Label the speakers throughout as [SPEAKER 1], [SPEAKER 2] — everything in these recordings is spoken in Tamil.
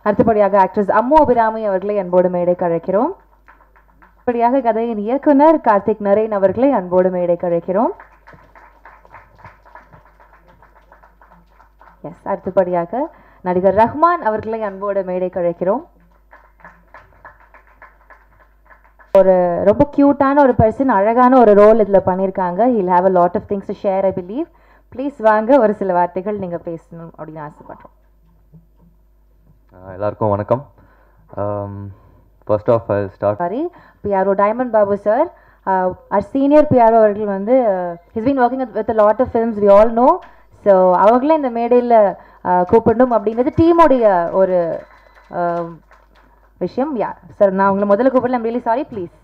[SPEAKER 1] அடுத்தபடியாக ஆக்ட்ரஸ் அம்மு அபிராமி அவர்களை அன்போடு மேடைக்கு அழைக்கிறோம். அடுத்தபடியாக கதையின் இயக்குனர் கார்த்திக் நரேன் அவர்களை அன்போடு மேடைக்கு அழைக்கிறோம். எஸ், அடுத்தபடியாக நடிகர் ரஹ்மான் அவர்களை அன்போடு மேடைக்கு அழைக்கிறோம். ஒரு ரொம்ப கியூட்டான ஒரு பர்சன், அழகான ஒரு ரோல் இதில் பண்ணியிருக்காங்க. He'll have a lot of things to share, I believe. Please வாங்க, ஒரு சில வார்த்தைகள் நீங்கள் பேசணும் அப்படின்னு ஆசைப்படுறோம்.
[SPEAKER 2] எல்லாருக்கும் வணக்கம். First of I start
[SPEAKER 1] sorry, PRO Diamond Babu sir, our senior PRO அவர்கள் வந்து he's been working with a lot of films we all know. So அவங்களே இந்த மேடையில் கூப்பிடணும் அப்படிங்கிறது டீமுடைய ஒரு விஷயம். யா சார், நான் உங்களை முதல்ல கூப்பிடல. I'm really sorry, please.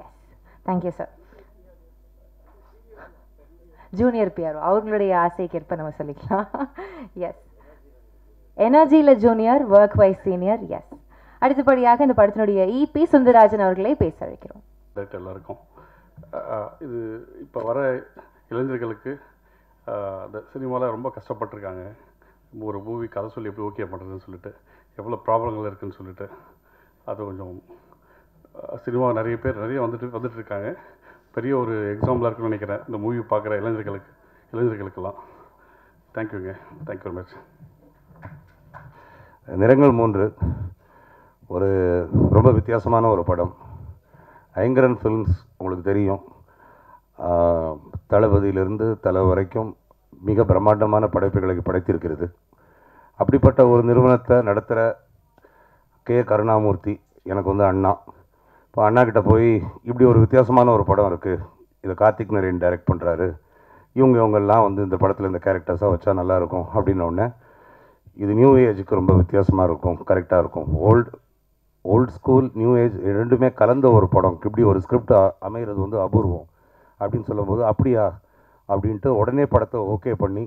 [SPEAKER 1] Yes, thank you sir. Junior PRO அவங்களுடைய ஆசைக்கேற்ப நம்ம சொல்லிக்கலாம். எஸ், எனர்ஜியில் junior, work wise senior. Yes, அடுத்தபடியாக இந்த படத்தினுடைய இபி சுந்தரராஜன் அவர்களை பேச அழைக்கிறோம்.
[SPEAKER 3] எல்லாருக்கும் இது இப்போ வர இளைஞர்களுக்கு இந்த சினிமாவில் ரொம்ப கஷ்டப்பட்டுருக்காங்க. ஒரு மூவி கதை சொல்லி எப்படி ஓகே பண்ணுறதுன்னு சொல்லிட்டு, எவ்வளோ ப்ராப்ளங்கள் இருக்குதுன்னு சொல்லிட்டு, அது கொஞ்சம் சினிமா நிறைய பேர் வந்துட்டு இருக்காங்க. பெரிய ஒரு எக்ஸாம்பிளாக இருக்குன்னு நினைக்கிறேன் இந்த மூவி பார்க்குற இளைஞர்களுக்கெல்லாம். தேங்க்யூங்க, தேங்க்யூ வெரி மச்.
[SPEAKER 4] நிறங்கள் 3 ஒரு ரொம்ப வித்தியாசமான ஒரு படம். ஐங்கரன் ஃபிலிம்ஸ் உங்களுக்கு தெரியும், தளபதியிலிருந்து தலை வரைக்கும் மிக பிரம்மாண்டமான படைப்புகளை படைத்திருக்கிறது. அப்படிப்பட்ட ஒரு நிறுவனத்தை நடத்துகிற கே கருணாமூர்த்தி எனக்கு வந்து அண்ணா. இப்போ அண்ணா கிட்ட போய் இப்படி ஒரு வித்தியாசமான ஒரு படம் இருக்குது, இதை கார்த்திக் நரேன் டைரக்ட் பண்ணுறாரு, இவங்கெல்லாம் வந்து இந்த படத்தில் இந்த கேரக்டர்ஸாக வச்சா நல்லாயிருக்கும் அப்படின்னோடனே, இது நியூ ஏஜுக்கு ரொம்ப வித்தியாசமாக இருக்கும், கரெக்டாக இருக்கும். ஓல்ட் ஸ்கூல் நியூ ஏஜ் ரெண்டுமே கலந்த ஒரு படம், இப்படி ஒரு ஸ்கிரிப்ட் அமைகிறது வந்து அபூர்வம் அப்படின்னு சொல்லும்போது, அப்படியா அப்படின்ட்டு உடனே படத்தை ஓகே பண்ணி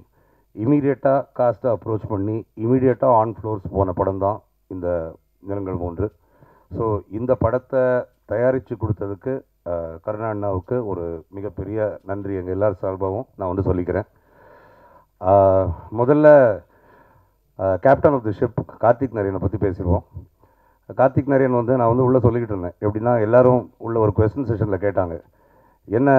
[SPEAKER 4] இமீடியட்டாக காஸ்ட்டை அப்ரோச் பண்ணி இமீடியட்டாக ஆன் ஃப்ளோர்ஸ் போன படம் தான் இந்த நிறங்கள் 3. ஸோ இந்த படத்தை தயாரித்து கொடுத்ததுக்கு கருணா அண்ணாவுக்கு ஒரு மிகப்பெரிய நன்றி எங்கள் எல்லார் சார்பாகவும் நான் வந்து சொல்லிக்கிறேன். முதல்ல captain of the ship Karthik நரேனை பற்றி பேசிடுவோம். கார்த்திக் நரேன் வந்து நான் வந்து உள்ளே சொல்லிக்கிட்டு இருந்தேன். எப்படின்னா எல்லோரும் உள்ள ஒரு கொஸ்டின் செஷனில் கேட்டாங்க, என்ன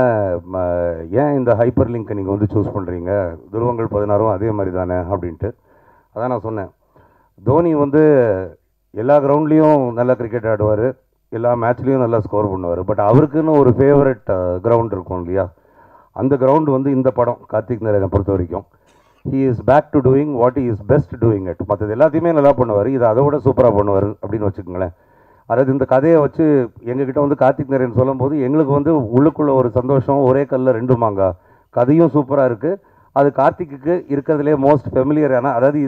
[SPEAKER 4] ஏன் இந்த ஹைப்பர் லிங்க்கை நீங்கள் வந்து சூஸ் பண்ணுறீங்க, துருவங்கள் 16 அதே மாதிரி தானே அப்படின்ட்டு. அதான் நான் சொன்னேன், தோனி வந்து எல்லா கிரவுண்ட்லேயும் நல்லா கிரிக்கெட் ஆடுவார், எல்லா மேட்ச்லேயும் நல்லா ஸ்கோர் பண்ணுவார். பட் அவருக்குன்னு ஒரு ஃபேவரட் கிரவுண்ட் இருக்கும் இல்லையா, அந்த கிரவுண்டு வந்து இந்த படம் கார்த்திக் நரேனை பொறுத்த வரைக்கும் he is back to doing what he is best doing it. மற்றது எல்லாத்தையுமே நல்லா பண்ணுவார், இதை அதை விட சூப்பராக பண்ணுவார் அப்படின்னு வச்சுக்கோங்களேன். அதாவது இந்த கதையை வச்சு எங்ககிட்ட வந்து கார்த்திக் நரேன் சொல்லும்போது எங்களுக்கு வந்து உள்ளுக்குள்ள ஒரு சந்தோஷம், ஒரே கல்ல 2 மாங்கா. கதையும் சூப்பராக இருக்குது, அது கார்த்திக்கு இருக்கிறதுலே மோஸ்ட் ஃபெமிலியரான, அதாவது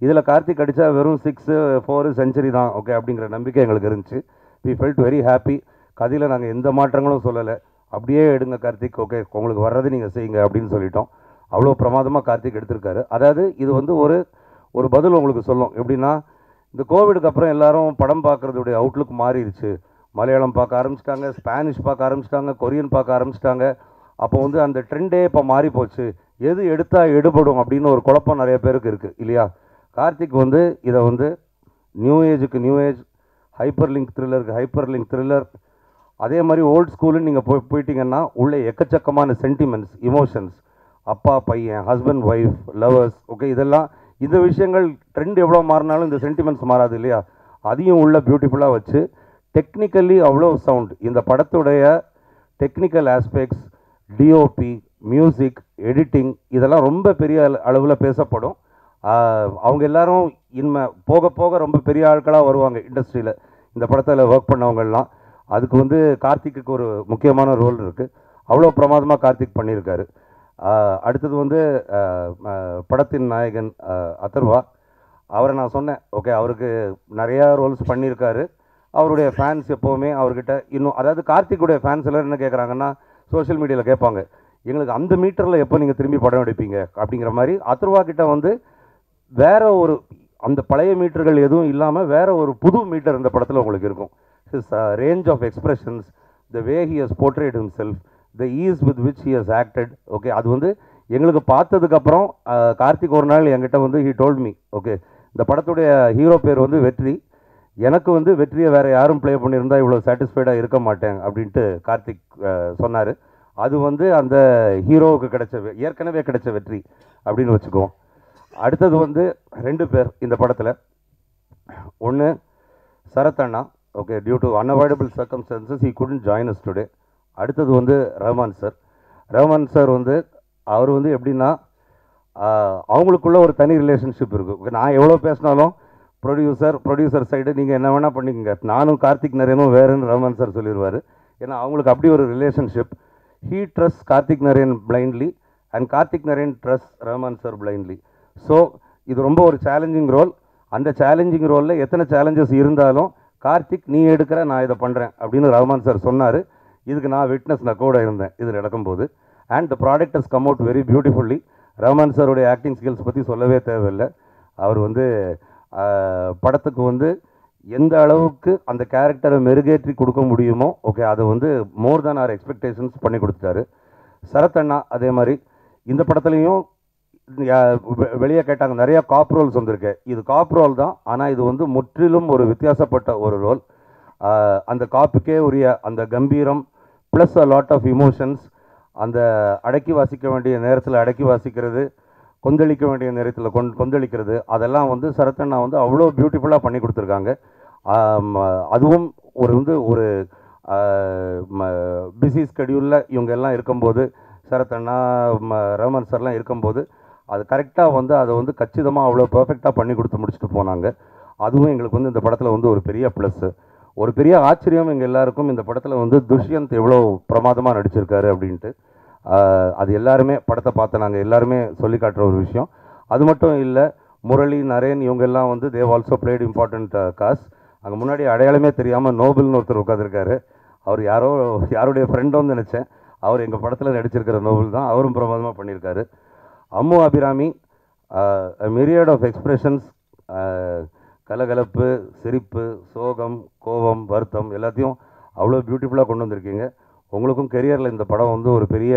[SPEAKER 4] இதில் கார்த்திக் அடித்தா வெறும் 6, 4 செஞ்சுரி தான் ஓகே அப்படிங்கிற நம்பிக்கை எங்களுக்கு இருந்துச்சு. We felt very happy. கதையில் நாங்கள் எந்த மாற்றங்களும் சொல்லலை, அப்படியே எடுங்க கார்த்திக், ஓகே உங்களுக்கு வர்றது நீங்கள் செய்யுங்க அப்படின்னு சொல்லிட்டோம். அவ்வளோ பிரமாதமாக கார்த்திக் எடுத்திருக்காரு. அதாவது இது வந்து ஒரு பதில் உங்களுக்கு சொல்லும். எப்படின்னா, இந்த கோவிடுக்கு அப்புறம் எல்லாரும் படம் பார்க்குறதுடைய அவுட்லுக் மாறிடுச்சு. மலையாளம் பார்க்க ஆரம்பிச்சிட்டாங்க, ஸ்பானிஷ் பார்க்க ஆரம்பிச்சிட்டாங்க, கொரியன் பார்க்க ஆரம்பிச்சிட்டாங்க. அப்போ வந்து அந்த ட்ரெண்டே இப்போ மாறி போச்சு, எது எடுத்தால் எடுபடும் அப்படின்னு ஒரு குழப்பம் நிறைய பேருக்கு இருக்குது இல்லையா. கார்த்திக் வந்து இதை வந்து நியூ ஏஜுக்கு நியூ ஏஜ், ஹைப்பர் லிங்க் த்ரில்லருக்கு ஹைப்பர் லிங்க் த்ரில்லர், அதே மாதிரி ஓல்ட் ஸ்கூலுன்னு நீங்கள் போயிட்டீங்கன்னா உள்ளே எக்கச்சக்கமான சென்டிமெண்ட்ஸ், இமோஷன்ஸ், அப்பா பையன், ஹஸ்பண்ட் ஒய்ஃப், லவர்ஸ், ஓகே இதெல்லாம் இந்த விஷயங்கள் ட்ரெண்ட் எவ்வளோ மாறினாலும் இந்த சென்டிமெண்ட்ஸ் மாறாது இல்லையா. அதையும் உள்ள பியூட்டிஃபுல்லாக வச்சு டெக்னிக்கலி அவ்வளோ சவுண்ட், இந்த படத்துடைய technical aspects, DOP, music, editing இதெல்லாம் ரொம்ப பெரிய அளவில் பேசப்படும். அவங்க எல்லாரும் போக போக ரொம்ப பெரிய ஆட்களாக வருவாங்க இண்டஸ்ட்ரியில், இந்த படத்தில் ஒர்க் பண்ணவங்கெல்லாம். அதுக்கு வந்து கார்த்திக்கு ஒரு முக்கியமான ரோல் இருக்குது. அவ்வளோ பிரமாதமாக கார்த்திக் பண்ணியிருக்காரு. அடுத்தது வந்து படத்தின் நாயகன் அதர்வா. அவரை நான் சொன்னேன், ஓகே அவருக்கு நிறையா ரோல்ஸ் பண்ணியிருக்காரு, அவருடைய ஃபேன்ஸ் எப்போவுமே அவர்கிட்ட இன்னும், அதாவது கார்த்திக்குடைய ஃபேன்ஸ் எல்லோரும் என்ன கேட்குறாங்கன்னா சோஷியல் மீடியாவில் கேட்பாங்க, எங்களுக்கு அந்த மீட்டரில் எப்போ நீங்கள் திரும்பி படம் எடுப்பீங்க அப்படிங்கிற மாதிரி. அதர்வா கிட்ட வந்து வேற ஒரு அந்த பழைய மீட்டர்கள் எதுவும் இல்லாமல் வேற ஒரு புது மீட்டர் இந்த படத்தில் உங்களுக்கு இருக்கும். His range of expressions, the way he has portrayed himself, the ease with which he has acted. Okay, அது வந்து எங்களுக்கு பார்த்ததுக்கப்புறம் கார்த்திக் ஒரு நாள் என்கிட்ட வந்து ஹி டோல்ட் மீ, ஓகே இந்த படத்துடைய ஹீரோ பேர் வந்து வெற்றி, எனக்கு வந்து வெற்றியை வேறு யாரும் ப்ளே பண்ணியிருந்தால் இவ்வளோ சாட்டிஸ்ஃபைடாக இருக்க மாட்டேன் அப்படின்ட்டு கார்த்திக் சொன்னார். அது வந்து அந்த ஹீரோவுக்கு கிடைச்ச ஏற்கனவே கிடைச்ச வெற்றி அப்படின்னு வச்சுக்குவோம். அடுத்தது வந்து 2 பேர் இந்த படத்தில். ஒன்று சரத் அண்ணா, okay due to unavoidable circumstances he couldn't join us today. அடுத்தது வந்து ரஹ்மான் சார். ரஹ்மான் சார் வந்து அவர் வந்து எப்படின்னா அவங்களுக்குள்ள ஒரு தனி ரிலேஷன்ஷிப் இருக்குது. நான் எவ்வளோ பேசினாலும் ப்ரொடியூசர் சைடு நீங்கள் என்ன வேணால் பண்ணிக்கங்க, நானும் கார்த்திக் நரேனும் வேறுன்னு ரஹ்மான் சார் சொல்லிடுவார். ஏன்னா அவங்களுக்கு அப்படி ஒரு relationship. He trust Karthik Naren blindly and Karthik Naren trust Rahman sir blindly. So இது ரொம்ப ஒரு சேலஞ்சிங் ரோல். அந்த சேலஞ்சிங் ரோலில் எத்தனை சேலஞ்சஸ் இருந்தாலும் கார்த்திக் நீ எடுக்கிற நான் இதை பண்ணுறேன் அப்படின்னு ரஹ்மான் சார் சொன்னார். இதுக்கு நான் விட்னஸ், நான் கூட இருந்தேன் இது நடக்கும்போது. And the product has come out very beautifully. Rahman சாருடைய ஆக்டிங் ஸ்கில்ஸ் பற்றி சொல்லவே தேவையில்லை. அவர் வந்து படத்துக்கு வந்து எந்த அளவுக்கு அந்த கேரக்டரை மெருகேற்றி கொடுக்க முடியுமோ ஓகே அதை வந்து மோர் தேன் ஆர் எக்ஸ்பெக்டேஷன்ஸ் பண்ணி கொடுத்துட்டாரு. சரத் அண்ணா அதே மாதிரி இந்த படத்துலையும் வெளியே கேட்டாங்க, நிறையா காப் ரோல்ஸ் வந்திருக்கு. இது காப் ரோல் தான், ஆனால் இது வந்து முற்றிலும் ஒரு வித்தியாசப்பட்ட ஒரு ரோல். அந்த காப்புக்கே உரிய அந்த கம்பீரம் plus a lot of emotions, அந்த அடக்கி வாசிக்க வேண்டிய நேரத்தில் அடக்கி வாசிக்கிறது, கொந்தளிக்க வேண்டிய நேரத்தில் கொந்தளிக்கிறது, அதெல்லாம் வந்து சரத்தண்ணா வந்து அவ்வளோ பியூட்டிஃபுல்லாக பண்ணி கொடுத்துருக்காங்க. அதுவும் ஒரு பிஸி ஸ்கெடியூலில் இவங்க எல்லாம் இருக்கும்போது, சரத்தண்ணா ரஹ்மான் சார்லாம் இருக்கும்போது அது கரெக்டாக வந்து அதை வந்து கச்சிதமாக அவ்வளோ பர்ஃபெக்டாக பண்ணி கொடுத்து முடிச்சுட்டு போனாங்க. அதுவும் எங்களுக்கு வந்து இந்த படத்தில் வந்து ஒரு பெரிய ப்ளஸ்ஸு. ஒரு பெரிய ஆச்சரியம் எங்கள் எல்லாருக்கும் இந்த படத்தில் வந்து துஷ்யந்த் எவ்வளோ பிரமாதமாக நடிச்சிருக்காரு அப்படின்ட்டு. அது எல்லாருமே படத்தை பார்த்த நாங்கள் எல்லாருமே சொல்லி காட்டுற ஒரு விஷயம். அது மட்டும் இல்லை, முரளி நரேன் இவங்க எல்லாம் வந்து they've also played important cause. அங்கே முன்னாடி அடையாளமே தெரியாமல் நோபல்னு ஒருத்தர் உட்காந்துருக்காரு. அவர் யாருடைய ஃப்ரெண்டோன்னு நினச்சேன். அவர் எங்கள் படத்தில் நடிச்சிருக்கிற நோபல் தான். அவரும் பிரமாதமாக பண்ணியிருக்காரு. அம்மு அபிராமி, மிரியட் ஆஃப் எக்ஸ்பிரஷன்ஸ், கலகலப்பு, சிரிப்பு, சோகம், கோபம், வருத்தம் எல்லாத்தையும் அவ்வளோ பியூட்டிஃபுல்லாக கொண்டு வந்திருக்கீங்க. உங்களுக்கும் கெரியரில் இந்த படம் வந்து ஒரு பெரிய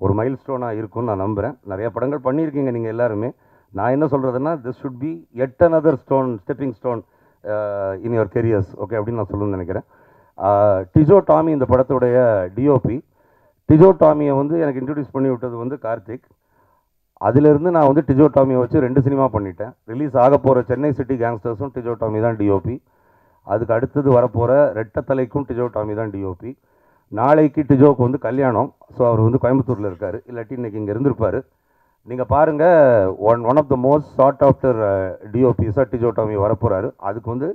[SPEAKER 4] ஒரு மைல் ஸ்டோனாக இருக்கும்னு நான் நம்புகிறேன். நிறைய படங்கள் பண்ணியிருக்கீங்க நீங்கள் எல்லாருமே. நான் என்ன சொல்கிறதுன்னா, this should be yet another stepping stone in your careers, okay அப்படின்னு நான் சொல்லணும்னு நினைக்கிறேன். டிஜோ டாமி இந்த படத்துடைய டிஓபி. டிஜோ டாமியை வந்து எனக்கு இன்ட்ரடியூஸ் பண்ணி விட்டது வந்து கார்த்திக். அதிலிருந்து நான் வந்து டிஜோ டாமியை வச்சு 2 சினிமா பண்ணிட்டேன். ரிலீஸ் ஆக போகிற சென்னை சிட்டி கேங்ஸ்டர்ஸும் டிஜோ டாமி தான் டிஓபி. அதுக்கு அடுத்தது வரப்போகிற ரெட்டத்தலைக்கும் டிஜோ டாமி தான் டிஓபி. நாளைக்கு டிஜோவுக்கு வந்து கல்யாணம். ஸோ அவர் வந்து கோயம்புத்தூரில் இருக்கார், இல்லாட்டி இன்றைக்கி இங்கே இருந்திருப்பார். நீங்கள் பாருங்கள், one of the most sought after டிஓபிஸாக டிஜோ டாமி வரப்போகிறாரு. அதுக்கு வந்து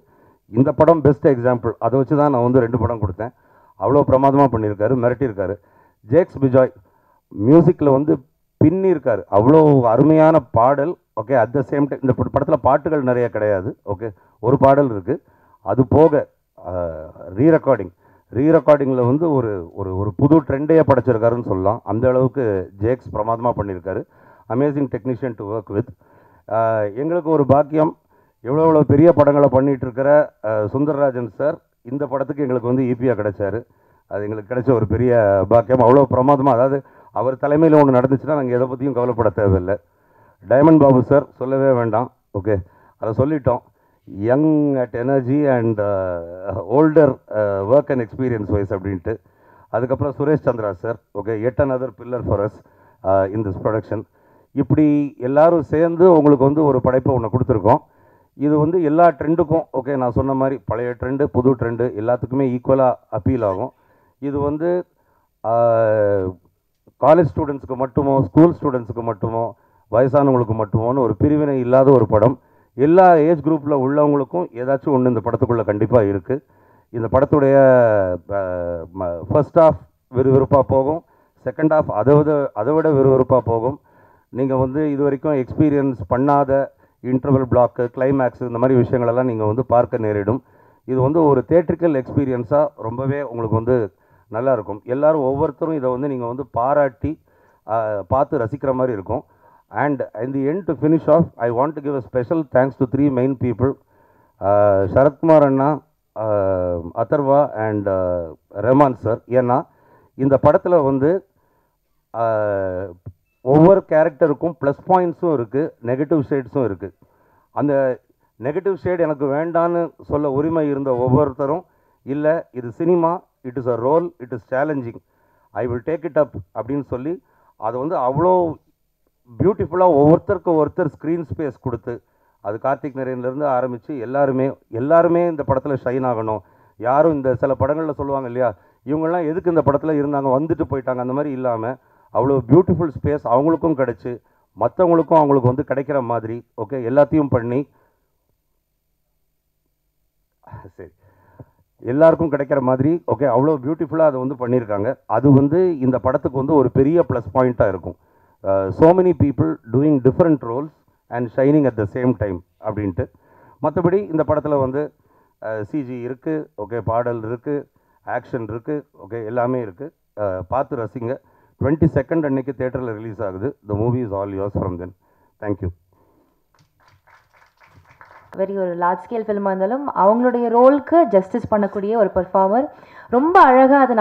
[SPEAKER 4] இந்த படம் பெஸ்ட் எக்ஸாம்பிள். அதை வச்சு தான் நான் வந்து 2 படம் கொடுத்தேன். அவ்வளோ பிரமாதமாக பண்ணியிருக்காரு, மிரட்டியிருக்காரு. ஜேக்ஸ் பிஜாய் மியூசிக்கில் வந்து பின்னிருக்காரு, அவ்வளோ அருமையான பாடல். Okay, at the same time இந்த படத்தில் பாட்டுகள் நிறைய கிடையாது. ஓகே, ஒரு பாடல் இருக்குது. அது போக ரீரெக்கார்டிங்கில் வந்து ஒரு புது ட்ரெண்டையே படைச்சிருக்காருன்னு சொல்லலாம். அந்த அளவுக்கு ஜேக்ஸ் பிரமாதமாக பண்ணியிருக்காரு. Amazing technician to work with. எங்களுக்கு ஒரு பாக்கியம், எவ்வளோ பெரிய படங்களை பண்ணிகிட்ருக்கிற சுந்தரராஜன் சார் இந்த படத்துக்கு எங்களுக்கு வந்து ஈபியாக கிடைச்சாரு. அது எங்களுக்கு கிடைச்ச ஒரு பெரிய பாக்கியம். அவ்வளோ பிரமாதமாக, அதாவது அவர் தலைமையில் ஒன்று நடந்துச்சுன்னா நாங்கள் எதை பற்றியும் கவலைப்பட தேவையில்லை. டைமண்ட் பாபு சார் சொல்லவே வேண்டாம். ஓகே, அதை சொல்லிட்டோம். Young at energy and older work and experience wise அப்படின்ட்டு. அதுக்கப்புறம் Suresh Chandra sir, okay yet another pillar for us in this production. இப்படி எல்லாரும் சேர்ந்து உங்களுக்கு வந்து ஒரு படைப்பை ஒன்று கொடுத்துருக்கோம். இது வந்து எல்லா ட்ரெண்டுக்கும், ஓகே நான் சொன்ன மாதிரி பழைய ட்ரெண்டு புது ட்ரெண்டு எல்லாத்துக்குமே ஈக்குவலாக அப்பீல் ஆகும். இது வந்து காலேஜ் ஸ்டூடெண்ட்ஸுக்கு மட்டுமோ, ஸ்கூல் ஸ்டூடெண்ட்ஸுக்கு மட்டுமோ, வயசானவங்களுக்கு மட்டுமோன்னு ஒரு பிரிவினை இல்லாத ஒரு படம். எல்லா ஏஜ் குரூப்பில் உள்ளவங்களுக்கும் ஏதாச்சும் ஒன்று இந்த படத்துக்குள்ளே கண்டிப்பாக இருக்குது. இந்த படத்துடைய ஃபர்ஸ்ட் ஆஃப் விறுவிறுப்பாக போகும், செகண்ட் ஆஃப் அதை விட விறுவிறுப்பாக போகும். நீங்கள் வந்து இது வரைக்கும் எக்ஸ்பீரியன்ஸ் பண்ணாத இன்டர்வல் பிளாக்கு, கிளைமேக்ஸ் இந்த மாதிரி விஷயங்களெல்லாம் நீங்கள் வந்து பார்க்க நேரிடும். இது வந்து ஒரு தியேட்ரிக்கல் எக்ஸ்பீரியன்ஸாக ரொம்பவே உங்களுக்கு வந்து நல்லாயிருக்கும். எல்லோரும் ஒவ்வொருத்தரும் இதை வந்து நீங்கள் வந்து பாராட்டி பார்த்து ரசிக்கிற மாதிரி இருக்கும். And in the end to finish off, I want to give a special thanks to 3 main people, Sarathkumar அண்ணா, அதர்வா அண்ட் ரஹ்மான் சார். ஏன்னா இந்த படத்தில் வந்து ஒவ்வொரு கேரக்டருக்கும் ப்ளஸ் பாயிண்ட்ஸும் இருக்குது, நெகட்டிவ் ஷேட்ஸும் இருக்குது. அந்த நெகட்டிவ் ஷேட் எனக்கு வேண்டான்னு சொல்ல உரிமை இருந்த ஒவ்வொருத்தரும், இல்லை இது cinema, it is a role, it is challenging, I will take it up அப்படின்னு சொல்லி அதை வந்து அவ்வளோ பியூட்டிஃபுல்லாக ஒவ்வொருத்தருக்கு ஒருத்தர் ஸ்க்ரீன் ஸ்பேஸ் கொடுத்து, அது கார்த்திக் நரேன்லேருந்து ஆரம்பித்து எல்லாருமே இந்த படத்தில் ஷைன் ஆகணும். யாரும் இந்த சில படங்களில் சொல்லுவாங்க இல்லையா, இவங்கெல்லாம் எதுக்கு இந்த படத்தில் இருந்தாங்க, வந்துட்டு போயிட்டாங்க, அந்த மாதிரி இல்லாமல் அவ்வளோ பியூட்டிஃபுல் ஸ்பேஸ் அவங்களுக்கும் கிடச்சி, மற்றவங்களுக்கும் அவங்களுக்கு வந்து கிடைக்கிற மாதிரி ஓகே எல்லாத்தையும் பண்ணி, சரி எல்லாருக்கும் கிடைக்கிற மாதிரி ஓகே அவ்வளோ பியூட்டிஃபுல்லாக அதை வந்து பண்ணியிருக்காங்க. அது வந்து இந்த படத்துக்கு வந்து ஒரு பெரிய ப்ளஸ் பாயிண்ட்டாக இருக்கும். So many people doing different roles and shining at the same time அப்படின்ட்டு. மற்றபடி இந்த படத்தில் வந்து சிஜி இருக்குது, ஓகே பாடல் இருக்குது, ஆக்ஷன் இருக்குது, ஓகே எல்லாமே இருக்குது. பார்த்து ரசிங்க. 22 அன்னைக்கு தேட்டரில் ரிலீஸ் ஆகுது. The movie is all yours from then. Thank you.
[SPEAKER 1] Very ஒரு லார்ஜ் ஸ்கேல் ஃபில்மாக இருந்தாலும் அவங்களுடைய ரோலுக்கு ஜஸ்டிஸ் பண்ணக்கூடிய ஒரு பெர்ஃபார்மர். ரொம்ப அழகாக அது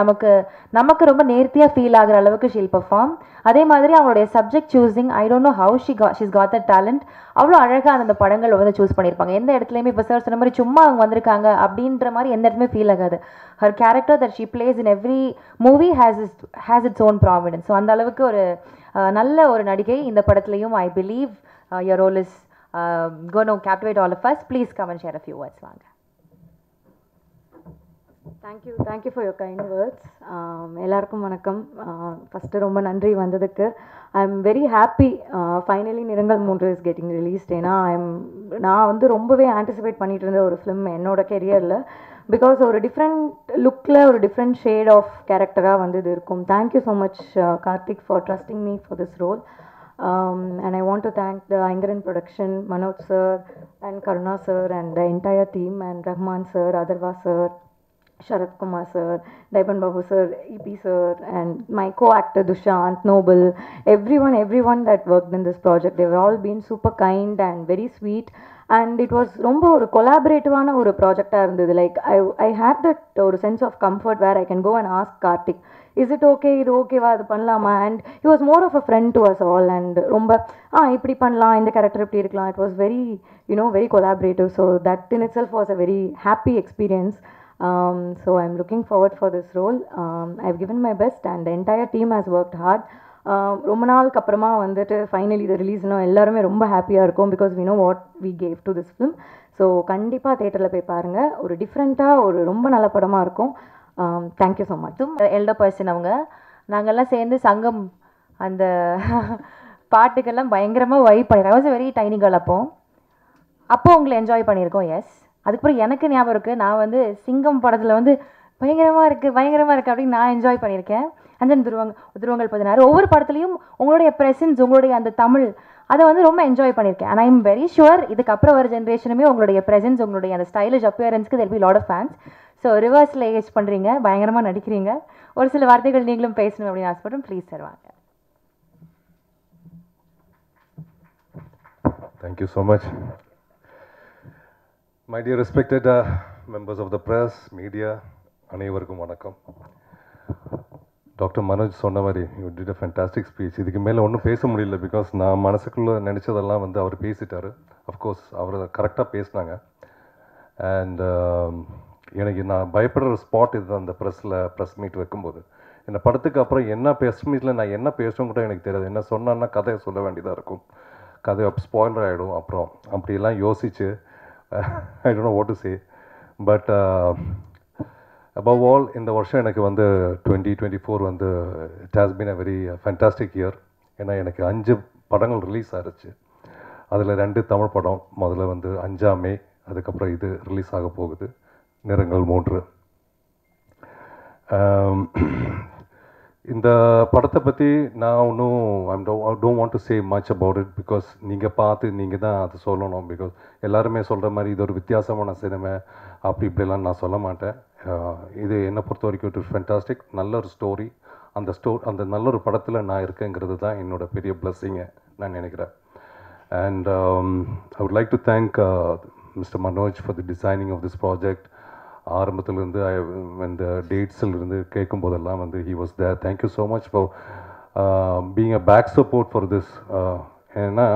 [SPEAKER 1] நமக்கு ரொம்ப நேர்த்தியாக ஃபீல் ஆகிற அளவுக்கு ஷீல் பெர்ஃபார்ம். அதே மாதிரி அவங்களுடைய subject choosing, I don't know how she's God the talent. அவ்வளோ அழகாக அந்த படங்கள் வந்து சூஸ் பண்ணியிருப்பாங்க. எந்த இடத்துலையுமே இப்போ சார் சொன்ன மாதிரி சும்மா அவங்க வந்திருக்காங்க அப்படின்ற மாதிரி எந்த இடத்துலையுமே ஃபீல் ஆகாது. Her character that she plays in every movie has its own prominence. So அந்த அளவுக்கு ஒரு நல்ல ஒரு நடிகை இந்த படத்துலையும். I believe your role is going to captivate all of us. Please come and share a few words. வாங்க.
[SPEAKER 2] Thank you for your kind words. எல்லாருக்கும் வணக்கம். ஃபஸ்ட்டு ரொம்ப நன்றி வந்ததுக்கு. ஐ எம் வெரி ஹாப்பி ஃபைனலி நிறங்கள் 3 இஸ் கெட்டிங் ரிலீஸ்ட். ஏன்னா நான் வந்து ரொம்பவே ஆன்டிசிபேட் பண்ணிட்டு இருந்த ஒரு ஃபிலிம் என்னோட கெரியரில். பிகாஸ் ஒரு டிஃப்ரெண்ட் லுக்கில் ஒரு டிஃப்ரெண்ட் ஷேட் ஆஃப் கேரக்டராக வந்து இது இருக்கும். Thank you so much Karthik for trusting me for this role. And I want to thank the Aingaran production, Manoj sir and Karuna sir and the entire team, and Rahman sir, Adarva sir, Sharat Kumar sir, Daipan Babu sir, EP sir, and my co-actor Dushant, Noble, everyone that worked in this project. They've all been super kind and very sweet, and it was ரொம்ப ஒரு கொலாபரேட்டிவான ஒரு ப்ராஜெக்டாக இருந்தது. லைக் I had that ஒரு sense of comfort where I can go and ask Karthik, is it okay, இது ஓகேவா, அது பண்ணலாமா, and he was more of a friend to us all. and ரொம்ப இப்படி பண்ணலாம், இந்த கேரக்டர் இப்படி இருக்கலாம். It was very very collaborative, so that in itself was a very happy experience. So I'm looking forward for this role. I've given my best and the entire team has worked hard. ரொம்ப நாளுக்கு அப்புறமா வந்துட்டு ஃபைனலி இது ரிலீஸ்னால் எல்லாருமே ரொம்ப ஹாப்பியாக இருக்கும். Because we know what we gave to this film. So கண்டிப்பாக தேட்டரில் போய் பாருங்கள். ஒரு டிஃப்ரெண்ட்டாக ஒரு ரொம்ப நல்ல படமாக இருக்கும். Thank you so much.
[SPEAKER 1] Elder person அவங்க, நாங்கள்லாம் சேர்ந்து சங்கம் அந்த பாட்டுக்கெல்லாம் பயங்கரமாக வைப் பண்ணியிருக்கோம். I was very tiny girl அப்போ உங்களை என்ஜாய் பண்ணியிருக்கோம். எஸ், அதுக்கப்புறம் எனக்கு ஞாபகம் இருக்குது, நான் வந்து சிங்கம் படத்தில் வந்து பயங்கரமாக இருக்குது அப்படின்னு நான் என்ஜாய் பண்ணியிருக்கேன். அண்ட் தென் துருவங்கள் 16 ஒவ்வொரு படத்துலையும் உங்களுடைய ப்ரெசன்ஸ், உங்களுடைய அந்த தமிழ், அதை வந்து ரொம்ப என்ஜாய் பண்ணியிருக்கேன். And I am very sure இதுக்கப்புறம் வர ஜென்ரேஷனுமே உங்களுடைய ப்ரெசன்ஸ், உங்களுடைய அந்த ஸ்டைலிஷ் அப்பியரன்ஸ்க்கு there'll be lot of fans. So ரிவர்ஸில் ஏஜ் பண்ணுறீங்க, பயங்கரமாக நடிக்கிறீங்க. ஒரு சில வார்த்தைகள் நீங்களும் பேசணும் அப்படின்னு ஆசைப்பட்றோம். ப்ளீஸ் சார் வாங்க.
[SPEAKER 5] Thank you so much. My dear respected members of the press, media, அனைவருக்கும் வணக்கம். டாக்டர் மனோஜ் சொன்ன மாதிரி you did a fantastic speech. இதுக்கு மேலே ஒன்றும் பேச முடியல. பிகாஸ் நான் மனசுக்குள்ளே நினச்சதெல்லாம் வந்து அவர் பேசிட்டார். அஃப்கோர்ஸ் அவர் கரெக்டாக பேசினாங்க. அண்ட் எனக்கு நான் பயப்படுற ஸ்பாட் இது அந்த ப்ரெஸ் மீட் வைக்கும்போது. இந்த படத்துக்கு அப்புறம் என்ன ப்ரெஸ் மீட்டில் நான் என்ன பேசணும் கூட எனக்கு தெரியாது. என்ன சொன்னான்னா கதையை சொல்ல வேண்டியதாக இருக்கும், கதை ஸ்பாயிலர் ஆகிடும். அப்புறம் அப்படியெல்லாம் யோசிச்சு ஐ don't know what to say. But above all இந்த வருஷம் எனக்கு வந்து 2024 வந்து it has been a very fantastic year. ஏன்னா எனக்கு 5 படங்கள் ரிலீஸ் ஆகிடுச்சு. அதில் 2 தமிழ் படம். முதல்ல வந்து 5ஆம் மே, அதுக்கப்புறம் இது ரிலீஸ் ஆக போகுது, நிறங்கள் 3. இந்த படத்தை பற்றி நான் ஒன்றும் I don't want to say much about it. Because நீங்கள் பார்த்து நீங்கள் தான் அது சொல்லணும். பிகாஸ் எல்லாருமே சொல்கிற மாதிரி இது ஒரு வித்தியாசமான சினிமா அப்படி இப்படிலாம் நான் சொல்ல மாட்டேன். இது என்னை பொறுத்த வரைக்கும் இட் இஸ் ஃபேண்டாஸ்டிக். நல்ல ஒரு ஸ்டோரி. அந்த நல்ல ஒரு படத்தில் நான் இருக்கேங்கிறது தான் என்னோட பெரிய பிளஸ்ஸிங்கை நான் நினைக்கிறேன். And I would like to thank mister Manoj for the designing of this project. ஆரம்பத்திலேருந்து இந்த டேட்ஸிலிருந்து கேட்கும்போதெல்லாம் வந்து he was there. Thank you so much for being a back support for this. ஏன்னா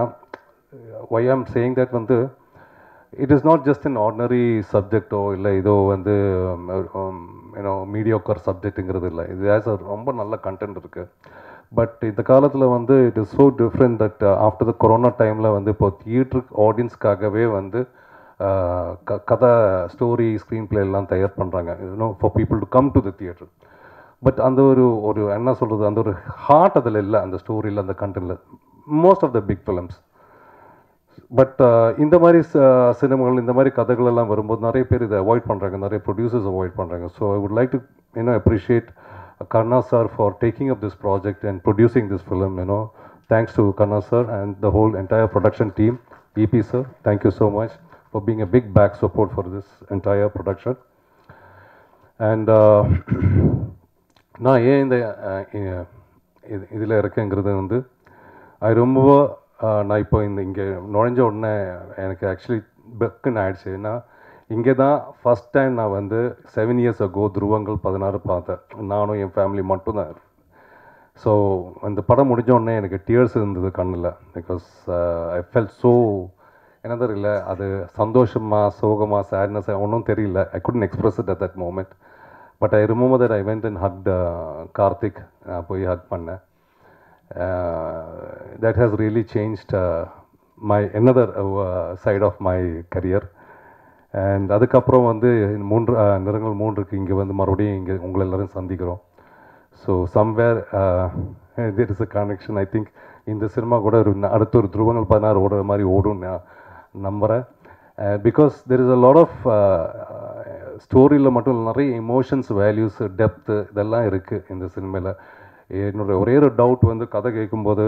[SPEAKER 5] ஒய் ஐம் சேயிங் தட் வந்து it is not just an ordinary subject இல்லை இதோ வந்து மீடியோக்கர் சப்ஜெக்ட்டுங்கிறது இல்லை. இது ஆஸ் அ ரொம்ப நல்ல கண்டென்ட் இருக்குது. பட் இந்த காலத்தில் வந்து it is so different that after the corona டைமில் வந்து இப்போ தியேட்டர் ஆடியன்ஸ்க்காகவே வந்து கதை ஸ்டோரி ஸ்க்ரீன் பிளே எல்லாம் தயார் பண்ணுறாங்க for people to come to the theatre. But அந்த ஒரு என்ன சொல்கிறது, அந்த ஒரு ஹார்ட் அதில் இல்லை, அந்த ஸ்டோரியில் அந்த கண்டென்ட்டில் most of the big films. But இந்த மாதிரி சினிமாக்கள் இந்த மாதிரி கதைகள் எல்லாம் வரும்போது நிறைய பேர் இதை அவாய்ட் பண்ணுறாங்க, நிறைய ப்ரொடியூசர்ஸ் அவாய்ட் பண்ணுறாங்க. So I would like to appreciate Karna sir for taking up this project and producing this film. Thanks to Karna sir and the whole entire production team. EP sir, thank you so much for being a big back support for this entire production. And நான் ஏன் இந்த இதில் இருக்கேங்கிறது வந்து ரொம்ப நான் இப்போ இங்கே நுழைஞ்ச உடனே எனக்கு ஆக்சுவலி பெக்குன்னு ஆயிடுச்சு. ஏன்னா இங்கே தான் ஃபஸ்ட் டைம் நான் வந்து 7 years ago துருவங்கள் 16 பார்த்தேன். நானும் என் ஃபேமிலி மட்டும்தான். ஸோ அந்த படம் முடிஞ்ச உடனே எனக்கு டியர்ஸ் இருந்தது கண்ணில். பிகாஸ் ஐ ஃபெல்ட் ஸோ என்ன தெரியல, அது சந்தோஷமாக சோகமாக சேட்னஸ் ஒன்றும் தெரியல. I couldn't express it at that moment. But I remember that I went and hugged Karthik. நான் போய் ஹக் பண்ணேன். That has really changed my another side of my career. And அதுக்கப்புறம் வந்து நிறங்கள் 3க்கு இங்கே வந்து மறுபடியும் இங்கே உங்களை எல்லோரும் சந்திக்கிறோம். So somewhere there is a connection. I think இந்த சினிமா கூட அடுத்த ஒரு துருவங்கள் 16 ஓடுற மாதிரி ஓடும் நான் நம்புகிறேன். Because there is a lot of ஸ்டோரியில் மட்டும் நிறைய எமோஷன்ஸ், வேல்யூஸ், டெப்த்து இதெல்லாம் இருக்குது இந்த சினிமாவில். என்னோடய ஒரே ஒரு டவுட் வந்து கதை கேட்கும்போது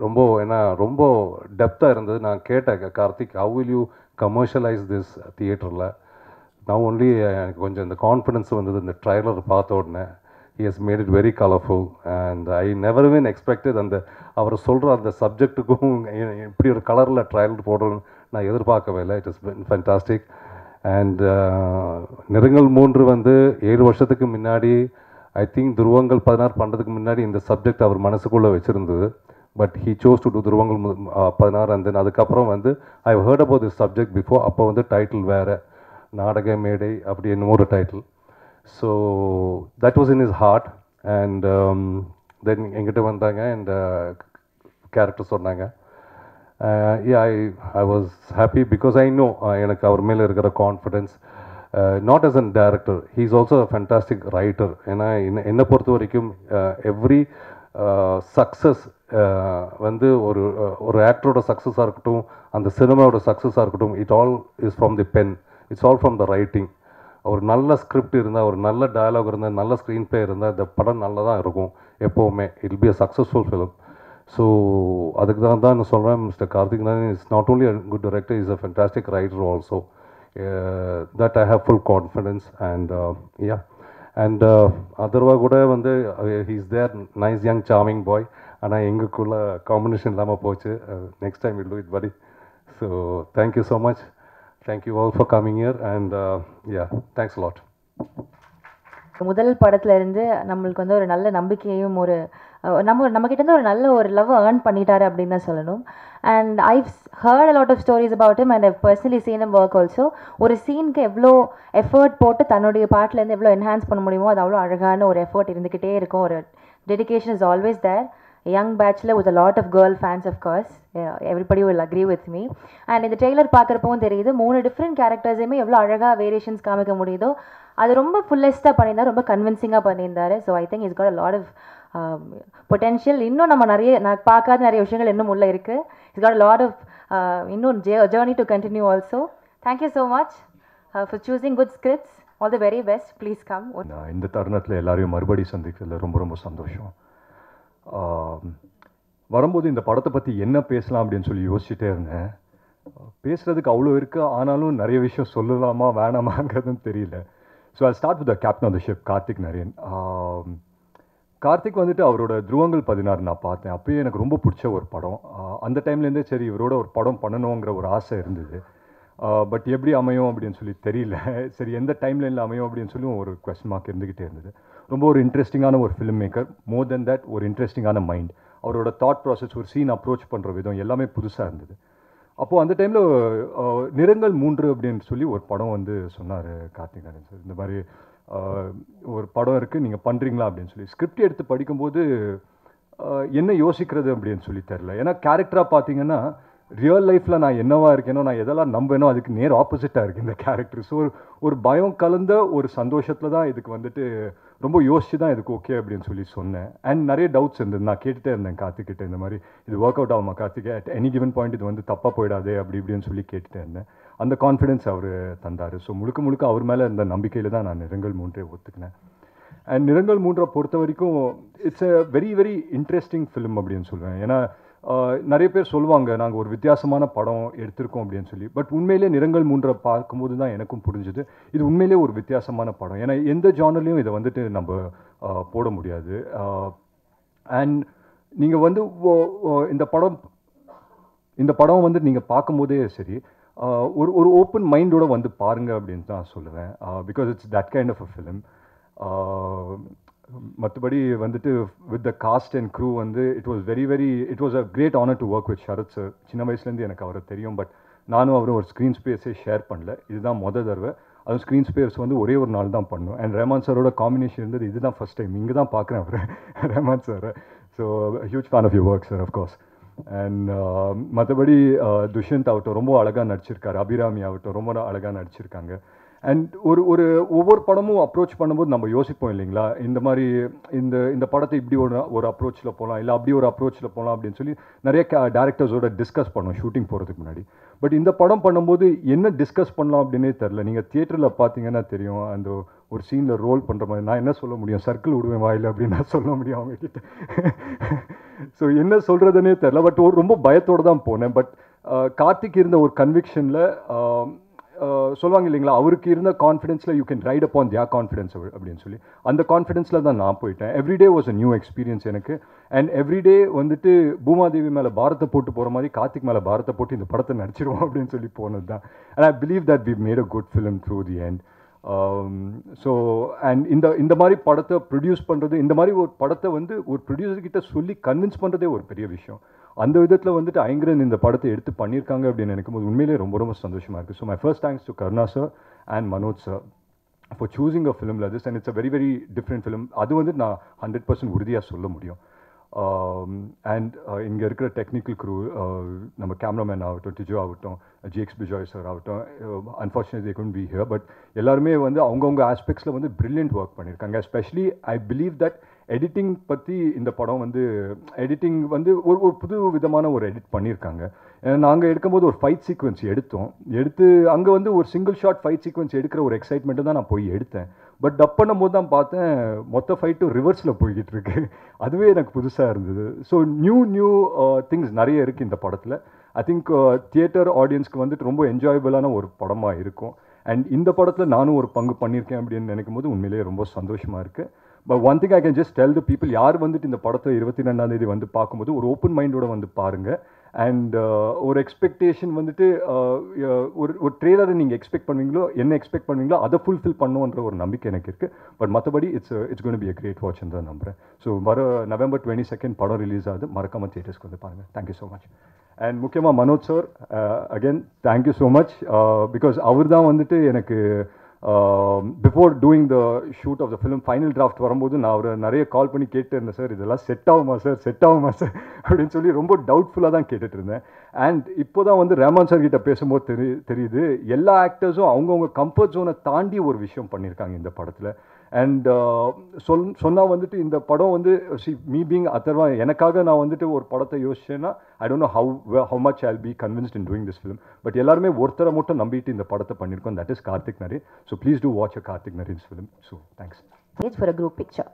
[SPEAKER 5] ரொம்ப டெப்த்தாக இருந்தது. நான் கேட்டேன் Karthik, how will you commercialise this தியேட்டரில்? நான் ஒன்லி எனக்கு கொஞ்சம் இந்த கான்ஃபிடென்ஸ் வந்தது இந்த ட்ரைலர் பார்த்த உடனே. He has made it very colourful and I never been expected. அந்த அவர் சொல்கிற அந்த சப்ஜெக்ட்டுக்கும் இப்படி ஒரு கலரில் ட்ரைலர் போடுறோன்னு நான் எதிர்பார்க்கவே இல்லை. It is fantastic. அண்ட் நிறங்கள் 3 வந்து 7 வருஷத்துக்கு முன்னாடி ஐ திங்க் துருவங்கள் 16 பண்ணுறதுக்கு முன்னாடி இந்த சப்ஜெக்ட் அவர் மனசுக்குள்ளே வச்சுருந்தது. But he chose to do Dhuruvangal 16. And then அதுக்கப்புறம் வந்து I heard about this subject before. அப்போ வந்து டைட்டில் வேறு, நாடக மேடை அப்படி என்னமோ ஒரு title. So that was in his heart. And then எங்கிட்ட வந்தாங்க அண்ட் கேரக்டர் சொன்னாங்க. I was happy because I know எனக்கு அவர் மேலே இருக்கிற confidence. Not as a director, he is also a fantastic writer. ஏன்னா என்னை பொறுத்த வரைக்கும் எவ்ரி சக்ஸஸ் வந்து ஒரு ஆக்டரோட சக்ஸஸாக இருக்கட்டும், அந்த சினிமாவோட சக்ஸஸாக இருக்கட்டும், it all is from the pen, it's all from the writing. ஒரு நல்ல ஸ்கிரிப்ட் இருந்தால், ஒரு நல்ல டயலாக் இருந்தால், நல்ல ஸ்க்ரீன் பிளே இருந்தால் இந்த படம் நல்லா தான் இருக்கும் எப்போவுமே. It be a successful film. So அதுக்கு தான் நான் சொல்கிறேன், mister Karthik Narayan is not only a good director, is a fantastic writer also. That I have full confidence. And yeah, and Atharva kuda vande he's there, nice young charming boy. Ana engukulla combination illama pochu. Next time we'll do it, buddy. So thank you so much. Thank you all for coming here. And yeah, thanks a lot.
[SPEAKER 1] முதல் படத்துல இருந்து நம்மளுக்கு வந்து ஒரு நல்ல நம்பிக்கையும் ஒரு நம்மக்கிட்ட இருந்து ஒரு நல்ல ஒரு லவ் ஏர்ன் பண்ணிட்டாரு அப்படின்னு தான் சொல்லணும். And I've heard a lot of stories about him and I've personally seen him work also. ஒரு சீனுக்கு எவ்வளோ எஃபர்ட் போட்டு தன்னுடைய பாட்டிலேருந்து எவ்வளோ என்ஹான்ஸ் பண்ண முடியுமோ அது அவ்வளோ அழகான ஒரு எஃபர்ட் இருந்துக்கிட்டே இருக்கும். ஒரு dedication is always there. Young பேட்சில் with a lot of girl fans of course, everybody will agree with me. And இந்த ட்ரெய்லர் பார்க்குறப்பவும் தெரியுது 3 டிஃப்ரெண்ட் கேரக்டர்ஸையுமே எவ்வளோ அழகாக வேரியேஷன்ஸ் காமிக்க முடியுதோ அது ரொம்ப ஃபுல்லஸ்ட்டாக பண்ணியிருந்தார், ரொம்ப கன்வின்சிங்காக பண்ணியிருந்தார். So I think is got a lot of potential. இன்னும் நம்ம நான் பார்க்காத நிறைய விஷயங்கள் இன்னும் உள்ள இருக்குது. It's got a lot of இன்னும் journey to continue also. Thank you so much for choosing good scripts. All the very best. Please come.
[SPEAKER 6] இந்த தருணத்தில் எல்லாரையும் மறுபடி சந்திக்கிறதுல ரொம்ப ரொம்ப சந்தோஷம். வரும்போது இந்த படத்தை பற்றி என்ன பேசலாம் அப்படின்னு சொல்லி யோசிச்சுட்டே இருந்தேன். பேசுகிறதுக்கு அவ்வளோ இருக்குது, ஆனாலும் நிறைய விஷயம் சொல்லலாமா வேணாமாங்கிறதுன்னு தெரியல. So I start with the captain of the ship Karthik Naren. Karthik வந்துட்டு அவரோட துருவங்கள் 16 நான் பார்த்தேன். அப்போயே எனக்கு ரொம்ப பிடிச்ச ஒரு படம். அந்த டைம்லேருந்தே சரி இவரோட ஒரு படம் பண்ணணுங்கிற ஒரு ஆசை இருந்தது. பட் எப்படி அமையும் அப்படின்னு சொல்லி தெரியல. சரி எந்த டைம்லைனில் அமையும் அப்படின்னு சொல்லி ஒரு கொஸ்டின் மார்க் இருந்துக்கிட்டே இருந்தது. ரொம்ப ஒரு இன்ட்ரெஸ்டிங்கான ஒரு film maker, more then that ஒரு இன்ட்ரெஸ்டிங்கான மைண்ட். அவரோட தாட் ப்ராசஸ், ஒரு சீன் அப்ரோச் பண்ணுற விதம் எல்லாமே புதுசாக இருந்தது. அப்போது அந்த டைமில் நிறங்கள் 3 அப்படின்னு சொல்லி ஒரு படம் வந்து சொன்னார் கார்த்திக் நாராயணன் சார். இந்த மாதிரி ஒரு படம் இருக்குது, நீங்கள் பண்ணுறீங்களா அப்படின்னு சொல்லி. ஸ்கிரிப்ட் எடுத்து படிக்கும்போது என்ன யோசிக்கிறது அப்படின்னு சொல்லி தெரில. ஏன்னா கேரக்டராக பார்த்தீங்கன்னா ரியல் லைஃப்பில் நான் என்னவா இருக்கேனோ, நான் எதெல்லாம் நம்பேனோ அதுக்கு நேர் ஆப்போசிட்டாக இருக்குது இந்த கேரக்டர். ஸோ ஒரு பயம் கலந்த ஒரு சந்தோஷத்தில் தான் இதுக்கு வந்துட்டு ரொம்ப யோசிச்சு தான் இதுக்கு ஓகே அப்படின்னு சொல்லி சொன்னேன். அண்ட் நிறைய டவுட்ஸ் இருந்தது. நான் கேட்டுகிட்டே இருந்தேன் கார்த்திக்கிட்ட, இந்த மாதிரி இது ஒர்க் அவுட் ஆகுமா Karthik, at any given point இது வந்து தப்பாக போயிடாது அப்படி இப்படின்னு சொல்லி கேட்டுகிட்டே இருந்தேன். அந்த கான்ஃபிடென்ஸ் அவர் தந்தார். ஸோ முழுக்க முழுக்க அவர் மேலே இருந்த நம்பிக்கையில் தான் நான் நிறங்கள் 3 ஒத்துக்கினேன். அண்ட் நிறங்கள் 3 பொறுத்த வரைக்கும் it's a very very interesting film அப்படின்னு சொல்லுவேன். ஏன்னா நிறைய பேர் சொல்லுவாங்க நாங்கள் ஒரு வித்தியாசமான படம் எடுத்திருக்கோம் அப்படின்னு சொல்லி. பட் உண்மையிலே நிறங்கள் 3 பார்க்கும்போது தான் எனக்கும் புரிஞ்சுது இது உண்மையிலே ஒரு வித்தியாசமான படம். ஏன்னா எந்த ஜானர்லையும் இதை வந்துட்டு நம்ம போட முடியாது. அண்ட் நீங்கள் வந்து இந்த படம் வந்து நீங்கள் பார்க்கும்போதே சரி ஒரு ஓப்பன் மைண்டோட வந்து பாருங்க அப்படின்னு தான் சொல்லுவேன். Because it's that kind of a film. மற்றபடி வந்துட்டு with the cast and crew வந்து it was a great honour to work with Sharath sir. சின்ன வயசுலேருந்து எனக்கு அவரை தெரியும். பட் நானும் அவரும் ஒரு ஸ்க்ரீன் ஸ்பேஸே ஷேர் பண்ணல. இதுதான் தடவை. அதுவும் ஸ்க்ரீன் ஸ்பேஸ் வந்து ஒரே ஒரு நாள் தான் பண்ணோம். அண்ட் ரஹ்மான் சாரோட காம்பினேஷன் இருந்தது இதுதான் ஃபஸ்ட் டைம். இங்கே தான் பார்க்குறேன் அவர் Rahman sir. So huge fan of your work sir of course. And மற்றபடி துஷ்யந்த் ஆகட்டும் ரொம்ப அழகாக நடிச்சிருக்காரு. அபிராமி ஆகட்டும் ரொம்ப அழகாக நடிச்சிருக்காங்க. அண்ட் ஒவ்வொரு படமும் அப்ரோச் பண்ணும்போது நம்ம யோசிப்போம் இல்லைங்களா, இந்த மாதிரி இந்த படத்தை இப்படி ஒரு அப்ரோச்சில் போகலாம், இல்லை அப்படி ஒரு அப்ரோச்சில் போகலாம் அப்படின்னு சொல்லி நிறைய டேரக்டர்ஸோட டிஸ்கஸ் பண்ணோம் ஷூட்டிங் போகிறதுக்கு முன்னாடி. பட் இந்த படம் பண்ணும்போது என்ன டிஸ்கஸ் பண்ணலாம் அப்படின்னே தெரில. நீங்கள் தியேட்டரில் பார்த்தீங்கன்னா தெரியும், அந்த ஒரு சீனில் ரோல் பண்ணுற மாதிரி நான் என்ன சொல்ல முடியும், சர்க்கிள் விடுவேன் வாயில் அப்படின்னு நான் சொல்ல முடியும் அவங்கக்கிட்ட. ஸோ என்ன சொல்கிறதுனே தெரில. பட் ரொம்ப பயத்தோடு தான் போனேன். பட் கார்த்திக் இருந்த ஒரு கன்விக்ஷனில் சொல்லுவாங்க இல்லைங்களா, அவருக்கு இருந்த கான்ஃபிடென்ஸில் you can write upon their confidence அப்படின்னு சொல்லி அந்த கான்ஃபிடென்ஸில் தான் நான் போயிட்டேன். Everyday was a new experience எனக்கு. அண்ட் எவ்ரிடே வந்துட்டு பூமாதேவி மேலே பாரத்தை போட்டு போகிற மாதிரி கார்த்திக் மேலே பாரத்தை போட்டு இந்த படத்தை நடிச்சிருவோம் அப்படின்னு சொல்லி போனது தான். And I believe that we made a good film through the end. So and இந்த மாதிரி படத்தை ப்ரொடியூஸ் பண்ணுறது, இந்த மாதிரி ஒரு படத்தை வந்து ஒரு ப்ரொடியூசர்கிட்ட சொல்லி கன்வின்ஸ் பண்ணுறதே ஒரு பெரிய விஷயம். அந்த விதத்தில் வந்துட்டு ஐங்கரன் இந்த படத்தை எடுத்து பண்ணியிருக்காங்க அப்படின்னு நினைக்கும் போது உண்மையிலே ரொம்ப ரொம்ப சந்தோஷமாக இருக்குது. So my first thanks to Karuna sir and Manoj sir for choosing a film like this. And it's a very very different film. அது வந்து நான் 100% உறுதியாக சொல்ல முடியும். அண்ட் இங்கே இருக்கிற டெக்னிக்கல் க்ரூ, நம்ம கேமராமேன் ஆகட்டும், டிஜோ ஆகட்டும், ஜிஎக்ஸ் பிஜாய் சார் ஆகட்டும், unfortunately they couldn't be here. But எல்லாருமே வந்து அவங்கவுங்க ஆஸ்பெக்ட்ஸில் வந்து பிரில்லியன்ட் ஒர்க் பண்ணியிருக்காங்க. Especially I believe that editing பற்றி இந்த படம் வந்து எடிட்டிங் வந்து ஒரு புது விதமான ஒரு எடிட் பண்ணியிருக்காங்க. நாங்கள் எடுக்கும்போது ஒரு ஃபைட் சீக்வன்ஸ் எடுத்து அங்கே வந்து ஒரு சிங்கிள் ஷாட் ஃபைட் சீக்வன்ஸ் எடுக்கிற ஒரு எக்ஸைட்மெண்ட்டு தான் நான் போய் எடுத்தேன். பட் டப் பண்ணும்போது தான் பார்த்தேன் மொத்த ஃபைட்டும் ரிவர்ஸில் போய்கிட்டு இருக்கு. அதுவே எனக்கு புதுசாக இருந்தது. ஸோ நியூ திங்ஸ் நிறைய இருக்குது இந்த படத்தில். ஐ திங்க் தியேட்டர் ஆடியன்ஸ்க்கு வந்துட்டு ரொம்ப என்ஜாயபிளான ஒரு படமாக இருக்கும். அண்ட் இந்த படத்தில் நானும் ஒரு பங்கு பண்ணியிருக்கேன் அப்படின்னு நினைக்கும் போது உண்மையிலேயே ரொம்ப சந்தோஷமாக இருக்குது. But one thing I can just tell the people, யார் வந்துட்டு இந்த படத்தை 22ஆம் வந்து பார்க்கும்போது ஒரு ஓப்பன் மைண்டோட வந்து பாருங்கள். அண்ட் ஒரு எக்ஸ்பெக்டேஷன் வந்துட்டு ஒரு ட்ரெய்லரை நீங்கள் எக்ஸ்பெக்ட் பண்ணுவீங்களோ, என்ன எக்ஸ்பெக்ட் பண்ணுவீங்களோ அதை ஃபுல்ஃபில் பண்ணுன்ற ஒரு நம்பிக்கை எனக்கு இருக்குது. பட் மற்றபடி it's gonna be a great வாட்ச்னு தான் நம்புகிறேன். ஸோ வர நவம்பர் 22 படம் ரிலீஸ் ஆகுது. மறக்காமல் தியேட்டர்ஸ்க்கு வந்து பாருங்கள். Thank you so much. அண்ட் முக்கியமாக Manoj sir, again thank you so much. Because அவர் தான் வந்துட்டு எனக்கு before doing the shoot of the film final draft வரும்போது நான் அவரை நிறைய கால் பண்ணி கேட்டு இருந்தேன், சார் இதெல்லாம் செட் ஆகுமா சார் அப்படின்னு சொல்லி ரொம்ப டவுட்ஃபுல்லாக தான் கேட்டுட்டு இருந்தேன். அண்ட் இப்போ தான் வந்து ரஹ்மான் சார் கிட்ட பேசும்போது தெரியுது எல்லா ஆக்டர்ஸும் அவங்கவுங்க கம்ஃபர்ட் ஜோனை தாண்டி ஒரு விஷயம் பண்ணியிருக்காங்க இந்த படத்தில். அண்ட் சொன்னால் வந்துட்டு இந்த படம் வந்து மீ பீங் அதர்வா எனக்காக நான் வந்துட்டு ஒரு படத்தை யோசிச்சேன்னா I don't know how much I will be convinced in doing this film. But எல்லாருமே ஒருத்தரை மட்டும் நம்பிட்டு இந்த படத்தை பண்ணியிருக்கோம், that is Karthik Naren. So please do watch a Karthik Naren's film. So thanks.
[SPEAKER 1] For a group picture.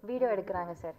[SPEAKER 1] Video எடுக்கிறாங்க சார்.